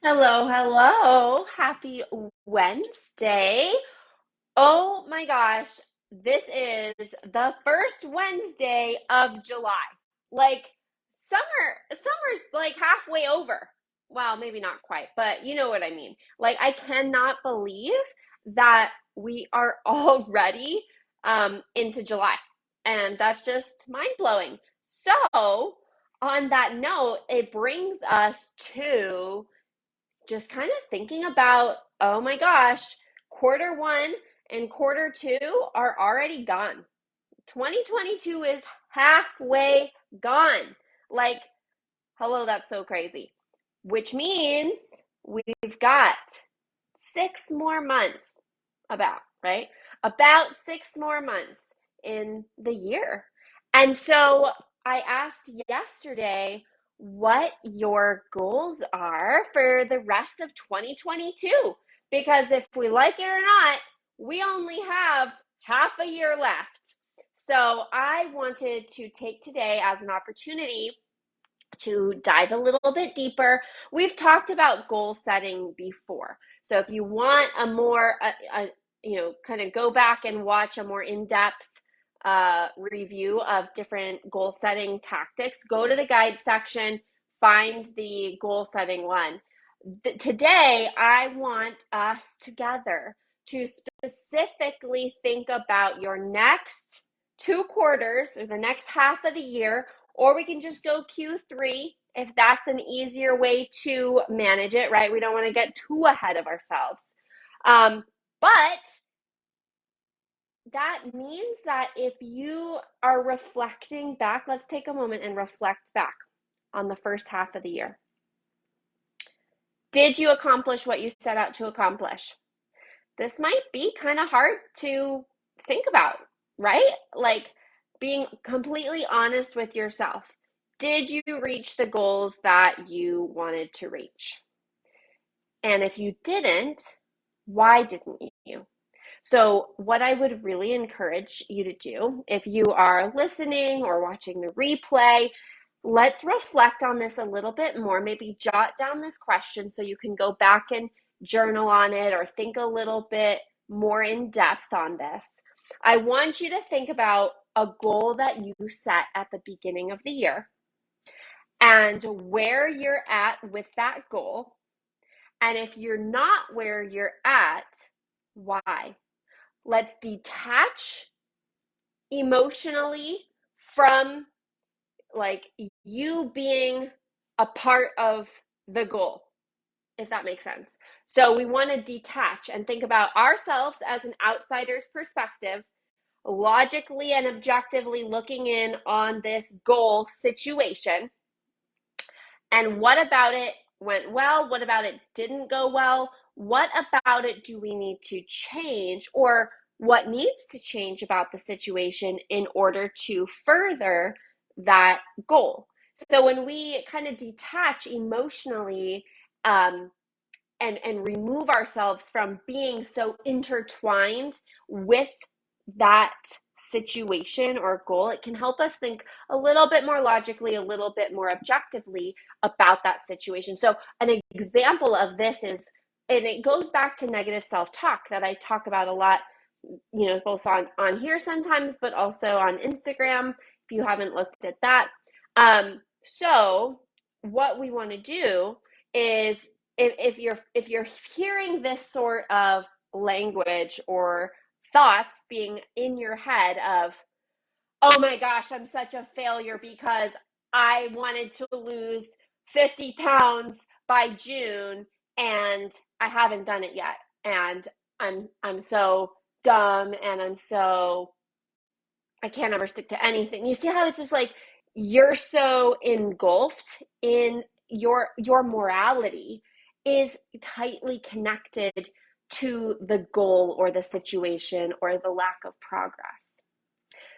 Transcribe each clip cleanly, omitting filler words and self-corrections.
Hello, hello. Happy Wednesday. Oh my gosh, this is the first Wednesday of July. Like summer's like halfway over. Well, maybe not quite, but you know what I mean. Like I cannot believe that we are already into July. And that's just mind-blowing. So, on that note, it brings us to just kind of thinking about, oh my gosh, quarter one and quarter two are already gone. 2022 is halfway gone. Like, hello, that's so crazy. Which means we've got 6 more months, right? About 6 more months in the year. And so I asked yesterday what your goals are for the rest of 2022. Because if we like it or not, we only have half a year left. So I wanted to take today as an opportunity to dive a little bit deeper. We've talked about goal setting before. So if you want a more, kind of go back and watch a more in-depth review of different goal setting tactics, go to the guide section, find the goal setting one. Today, I want us together to specifically think about your next 2 quarters or the next half of the year, or we can just go Q3 if that's an easier way to manage it, right? We don't want to get too ahead of ourselves. But that means that if you are reflecting back, let's take a moment and reflect back on the first half of the year. Did you accomplish what you set out to accomplish? This might be kind of hard to think about, right? Like being completely honest with yourself. Did you reach the goals that you wanted to reach? And if you didn't, why didn't you? So, what I would really encourage you to do, if you are listening or watching the replay, let's reflect on this a little bit more. Maybe jot down this question so you can go back and journal on it or think a little bit more in depth on this. I want you to think about a goal that you set at the beginning of the year and where you're at with that goal. And if you're not where you're at, why? Let's detach emotionally from like you being a part of the goal, if that makes sense. So we want to detach and think about ourselves as an outsider's perspective, logically and objectively looking in on this goal situation. And what about it went well? What about it didn't go well? What about it do we need to change? Or what needs to change about the situation in order to further that goal? So when we kind of detach emotionally and remove ourselves from being so intertwined with that situation or goal, it can help us think a little bit more logically, a little bit more objectively about that situation. So, an example of this is, and it goes back to negative self talk that I talk about a lot, both on here sometimes, but also on Instagram, if you haven't looked at that. So, what we want to do is if you're hearing this sort of language or thoughts being in your head of, oh my gosh, I'm such a failure because I wanted to lose 50 pounds by June and I haven't done it yet. And I'm so dumb and I can't ever stick to anything. You see how it's just like you're so engulfed in your morality is tightly connected to the goal or the situation or the lack of progress.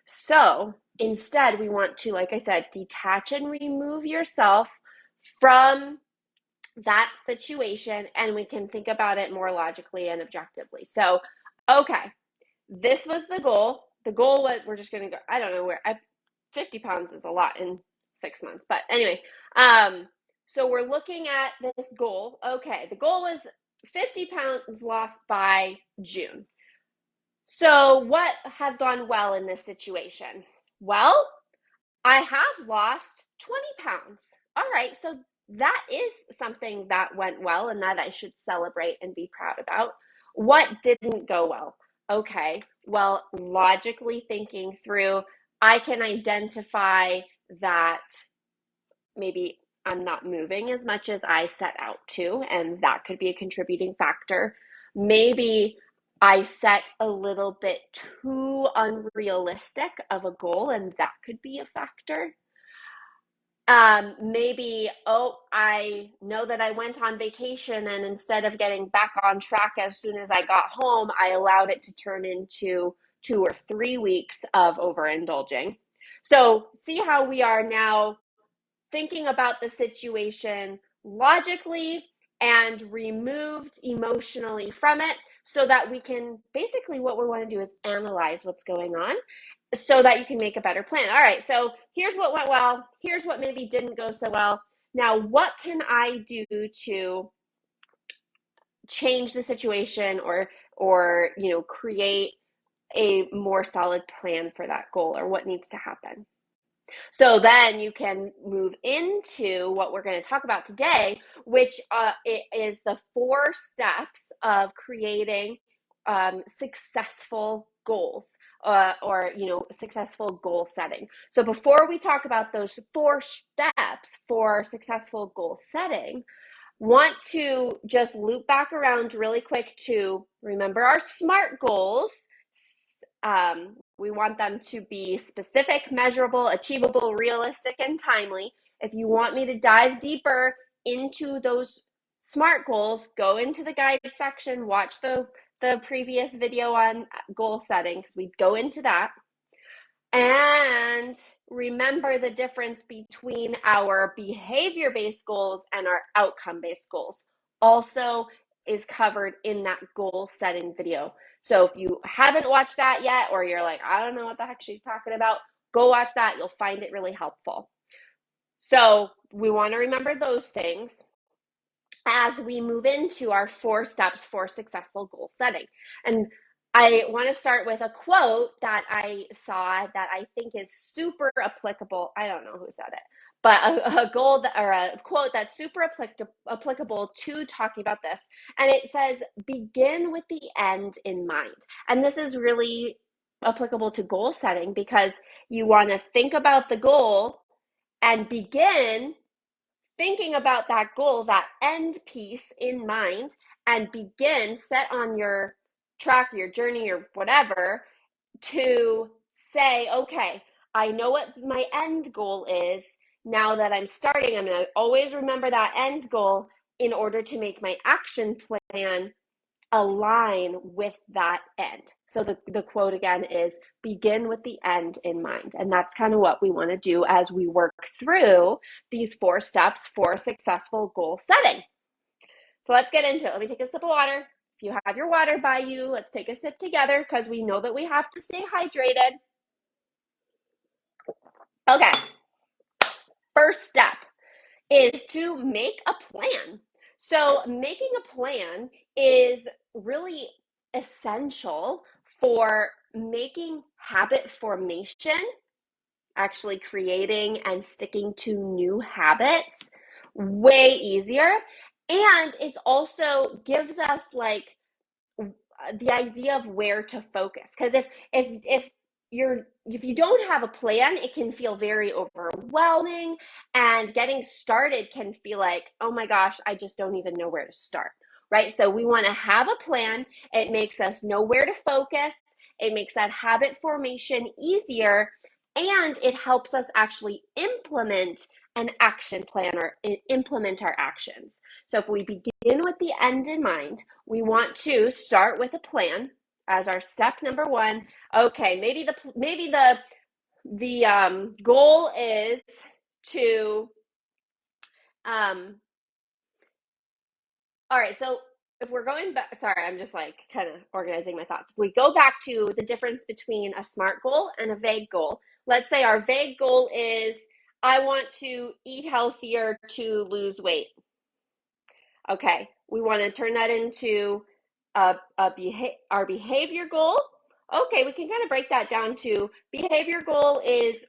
So instead, we want to, like I said, detach and remove yourself from that situation and we can think about it more logically and objectively. So, okay, this was the goal. The goal was we're just going to go, I don't know where, 50 pounds is a lot in 6 months. But anyway, So we're looking at this goal. Okay, the goal was 50 pounds lost by June. So what has gone well in this situation? Well, I have lost 20 pounds. All right, so that is something that went well and that I should celebrate and be proud about. What didn't go well? Okay, well, logically thinking through, I can identify that maybe I'm not moving as much as I set out to, and that could be a contributing factor. Maybe I set a little bit too unrealistic of a goal, and that could be a factor. Maybe, oh, I know that I went on vacation and instead of getting back on track as soon as I got home, I allowed it to turn into 2 or 3 weeks of overindulging. So, see how we are now thinking about the situation logically and removed emotionally from it so that we can basically what we want to do is analyze what's going on so that you can make a better plan. All right, so here's what went well. Here's what maybe didn't go so well. Now, what can I do to change the situation or create a more solid plan for that goal, or what needs to happen? So then you can move into what we're going to talk about today, which is the 4 steps of creating successful goals or successful goal setting. So before we talk about those 4 steps for successful goal setting, want to just loop back around really quick to remember our SMART goals. We want them to be specific, measurable, achievable, realistic, and timely. If you want me to dive deeper into those SMART goals, go into the guide section, watch the previous video on goal setting because we go into that. And remember the difference between our behavior-based goals and our outcome-based goals. Also is covered in that goal setting video. So if you haven't watched that yet, or you're like, I don't know what the heck she's talking about, go watch that. You'll find it really helpful. So we want to remember those things as we move into our 4 steps for successful goal setting. And I want to start with a quote that I saw that I think is super applicable. I don't know who said it, but a goal or a quote that's super applicable to talking about this. And it says, begin with the end in mind. And this is really applicable to goal setting because you want to think about the goal and begin thinking about that goal, that end piece in mind, and begin set on your track, your journey, or whatever to say, okay, I know what my end goal is. Now that I'm starting, I'm going to always remember that end goal in order to make my action plan align with that end. So the quote again is begin with the end in mind. And that's kind of what we want to do as we work through these 4 steps for successful goal setting. So let's get into it. Let me take a sip of water. If you have your water by you, let's take a sip together because we know that we have to stay hydrated. Okay. First step is to make a plan. So making a plan is really essential for making habit formation, actually creating and sticking to new habits way easier. And it also gives us like the idea of where to focus. Because if you don't have a plan, it can feel very overwhelming, and getting started can feel like, oh my gosh, I just don't even know where to start, right? So we want to have a plan. It makes us know where to focus. It makes that habit formation easier, and it helps us actually implement an action plan or implement our actions. So if we begin with the end in mind, we want to start with a plan as our step number 1. Okay, maybe the goal is to all right, so if we're going back, sorry, I'm just like kind of organizing my thoughts. If we go back to the difference between a SMART goal and a vague goal, let's say our vague goal is I want to eat healthier to lose weight. Okay, we want to turn that into our behavior goal. Okay, we can kind of break that down to behavior goal is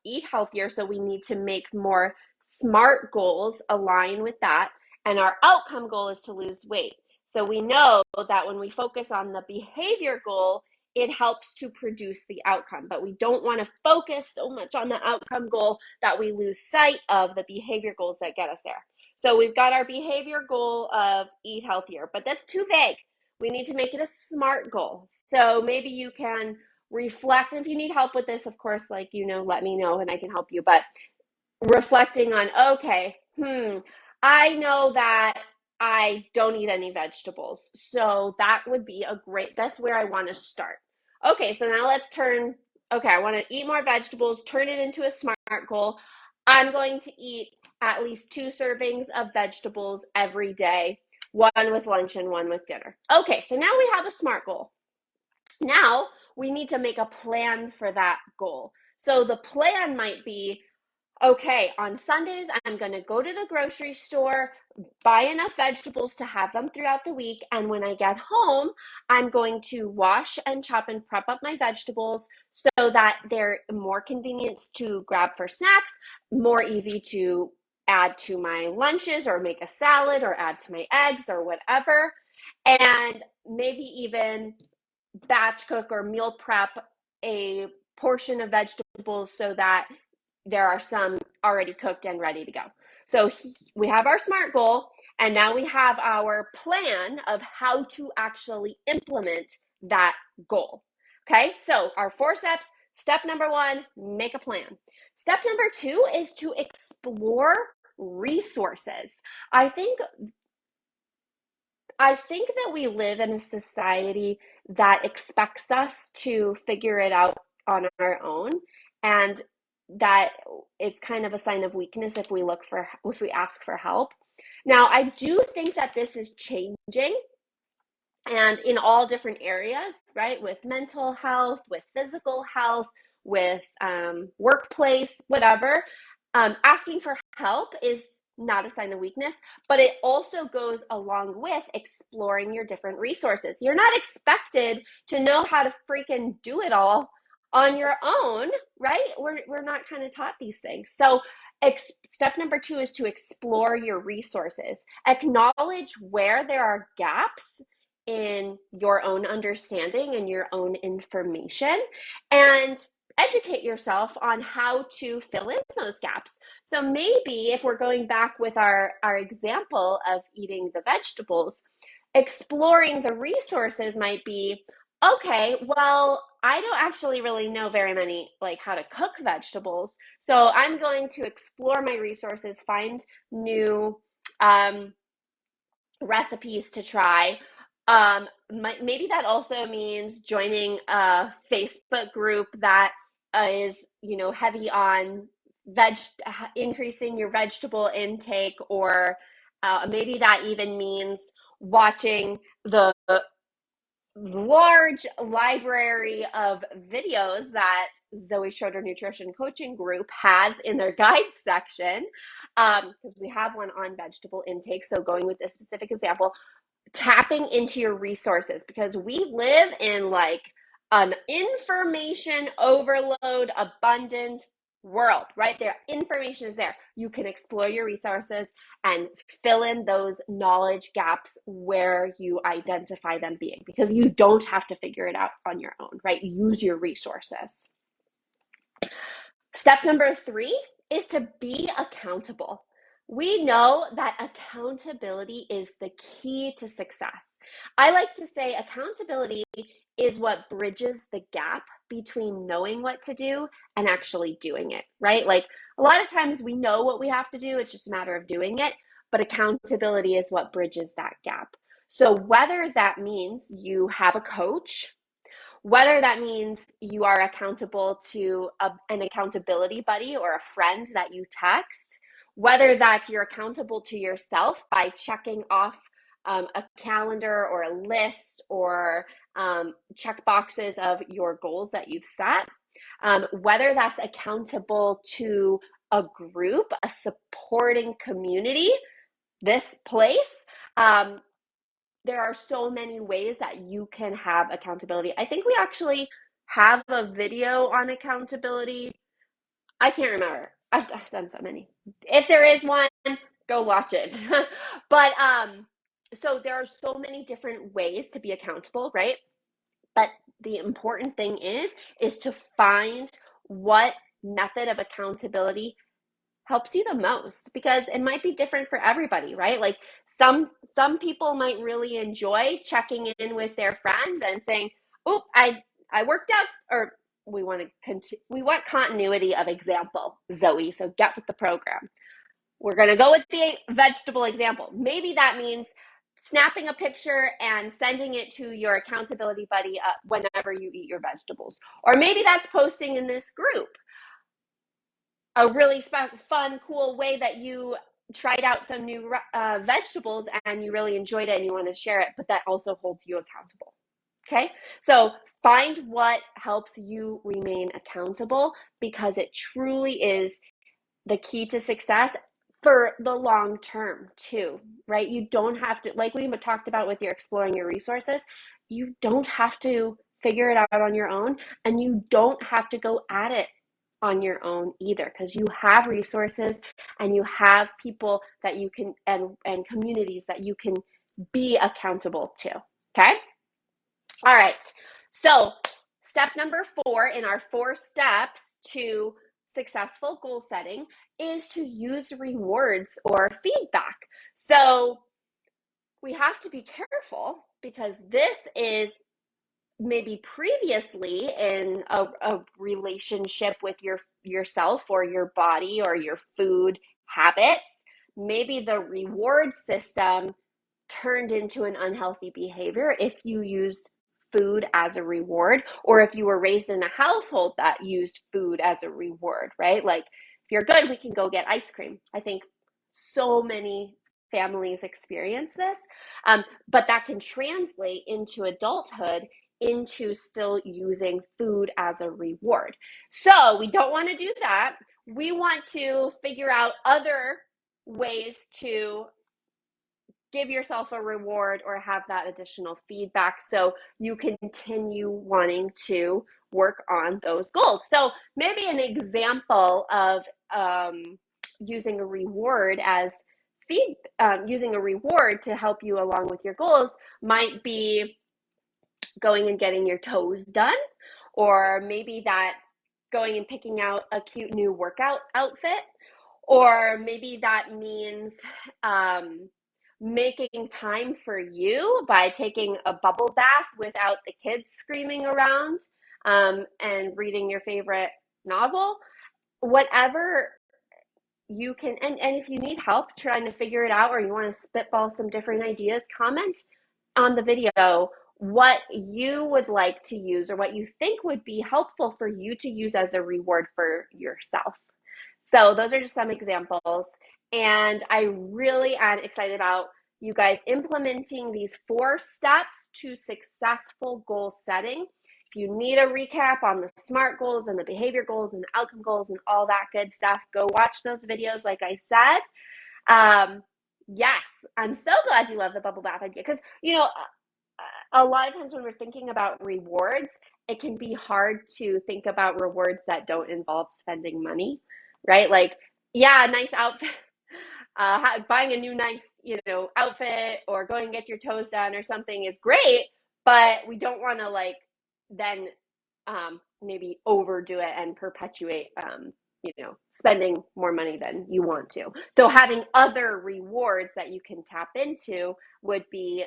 eat healthier, so we need to make more smart goals align with that. And our outcome goal is to lose weight. So we know that when we focus on the behavior goal, it helps to produce the outcome. But we don't want to focus so much on the outcome goal that we lose sight of the behavior goals that get us there. So we've got our behavior goal of eat healthier, but that's too vague. We need to make it a SMART goal. So maybe you can reflect. If you need help with this, of course, like, let me know and I can help you. But reflecting on, okay, I know that I don't eat any vegetables. So that would be that's where I want to start. Okay, so now I want to eat more vegetables, turn it into a SMART goal. I'm going to eat at least 2 servings of vegetables every day, one with lunch and one with dinner. Okay, so now we have a SMART goal. Now we need to make a plan for that goal. So the plan might be, okay, on Sundays, I'm going to go to the grocery store, buy enough vegetables to have them throughout the week. And when I get home, I'm going to wash and chop and prep up my vegetables so that they're more convenient to grab for snacks, more easy to add to my lunches or make a salad or add to my eggs or whatever. And maybe even batch cook or meal prep a portion of vegetables so that there are some already cooked and ready to go. So we have our SMART goal, and now we have our plan of how to actually implement that goal. Okay, so our 4 steps. Step number 1, make a plan. Step number 2 is to explore resources. I think that we live in a society that expects us to figure it out on our own, and that it's kind of a sign of weakness if we ask for help. Now, I do think that this is changing, and in all different areas, right? With mental health, with physical health, with workplace, whatever. Asking for help is not a sign of weakness, but it also goes along with exploring your different resources. You're not expected to know how to freaking do it all on your own, right? We're not kind of taught these things. So step number 2 is to explore your resources. Acknowledge where there are gaps in your own understanding and your own information, and educate yourself on how to fill in those gaps. So maybe if we're going back with our example of eating the vegetables, exploring the resources might be, okay, well, I don't actually really know very many, like how to cook vegetables. So I'm going to explore my resources, find new recipes to try. Maybe that also means joining a Facebook group that is, heavy on increasing your vegetable intake, or maybe that even means watching the large library of videos that Zoë Schroeder Nutrition Coaching Group has in their guide section, because we have one on vegetable intake. So going with this specific example, tapping into your resources, because we live in like an information overload, abundant world, right? There, information is there. You can explore your resources and fill in those knowledge gaps where you identify them being, because you don't have to figure it out on your own, right? Use your resources. Step number 3 is to be accountable. We know that accountability is the key to success. I like to say accountability is what bridges the gap between knowing what to do and actually doing it, right? Like a lot of times we know what we have to do, it's just a matter of doing it, but accountability is what bridges that gap. So whether that means you have a coach, whether that means you are accountable to an accountability buddy or a friend that you text, whether that you're accountable to yourself by checking off a calendar or a list, or check boxes of your goals that you've set, whether that's accountable to a group, a supporting community, this place, um, there are so many ways that you can have accountability. I think we actually have a video on accountability. I can't remember. I've done so many. If there is one, go watch it. But so there are so many different ways to be accountable, right? But the important thing is to find what method of accountability helps you the most, because it might be different for everybody, right? Like some people might really enjoy checking in with their friend and saying, "Oop, I worked out," or we want continuity of example, Zoe, so get with the program. We're going to go with the vegetable example. Maybe that means snapping a picture and sending it to your accountability buddy whenever you eat your vegetables. Or maybe that's posting in this group a really fun, cool way that you tried out some new vegetables and you really enjoyed it and you want to share it, but that also holds you accountable. Okay, so find what helps you remain accountable, because it truly is the key to success for the long term too, right? You don't have to, like we talked about with your exploring your resources, you don't have to figure it out on your own, and you don't have to go at it on your own either, because you have resources and you have people that you can and communities that you can be accountable to. Okay, all right, so step number 4 in our 4 steps to successful goal setting is to use rewards or feedback. So we have to be careful, because this is maybe previously in a relationship with yourself or your body or your food habits. Maybe the reward system turned into an unhealthy behavior if you used food as a reward, or if you were raised in a household that used food as a reward, right? Like, if you're good, we can go get ice cream. I think so many families experience this, but that can translate into adulthood into still using food as a reward. So we don't want to do that. We want to figure out other ways to give yourself a reward or have that additional feedback so you continue wanting to work on those goals. So maybe an example of using a reward using a reward to help you along with your goals might be going and getting your toes done, or maybe that's going and picking out a cute new workout outfit, or maybe that means making time for you by taking a bubble bath without the kids screaming around, and reading your favorite novel. Whatever you can, and if you need help trying to figure it out, or you want to spitball some different ideas, comment on the video what you would like to use or what you think would be helpful for you to use as a reward for yourself. So those are just some examples, and I really am excited about you guys implementing these 4 steps to successful goal setting. If you need a recap on the SMART goals and the behavior goals and the outcome goals and all that good stuff, go watch those videos like I said. Yes, I'm so glad you love the bubble bath idea, because a lot of times when we're thinking about rewards, it can be hard to think about rewards that don't involve spending money, right? Like, yeah, nice outfit, buying a new nice, outfit, or going and get your toes done or something is great, but we don't want to then maybe overdo it and perpetuate, spending more money than you want to. So having other rewards that you can tap into would be,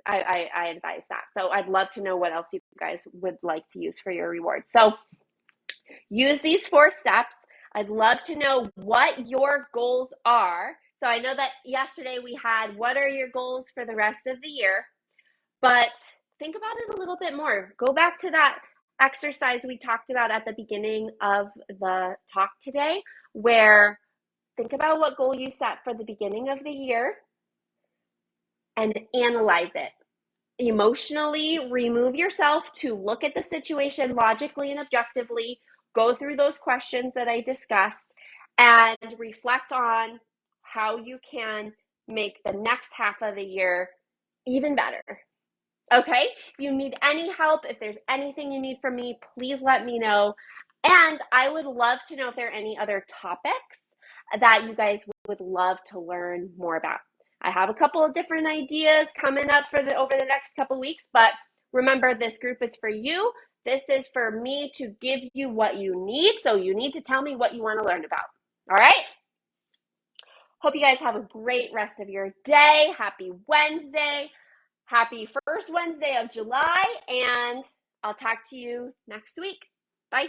I advise that. So I'd love to know what else you guys would like to use for your rewards. So use these 4 steps. I'd love to know what your goals are. So I know that yesterday we had, what are your goals for the rest of the year? But think about it a little bit more. Go back to that exercise we talked about at the beginning of the talk today, where think about what goal you set for the beginning of the year and analyze it. Emotionally remove yourself to look at the situation logically and objectively, go through those questions that I discussed, and reflect on how you can make the next half of the year even better. Okay? If you need any help, if there's anything you need from me, please let me know. And I would love to know if there are any other topics that you guys would love to learn more about. I have a couple of different ideas coming up for over the next couple of weeks, but remember, this group is for you. This is for me to give you what you need. So you need to tell me what you want to learn about. All right? Hope you guys have a great rest of your day. Happy Wednesday. Happy first Wednesday of July, and I'll talk to you next week. Bye.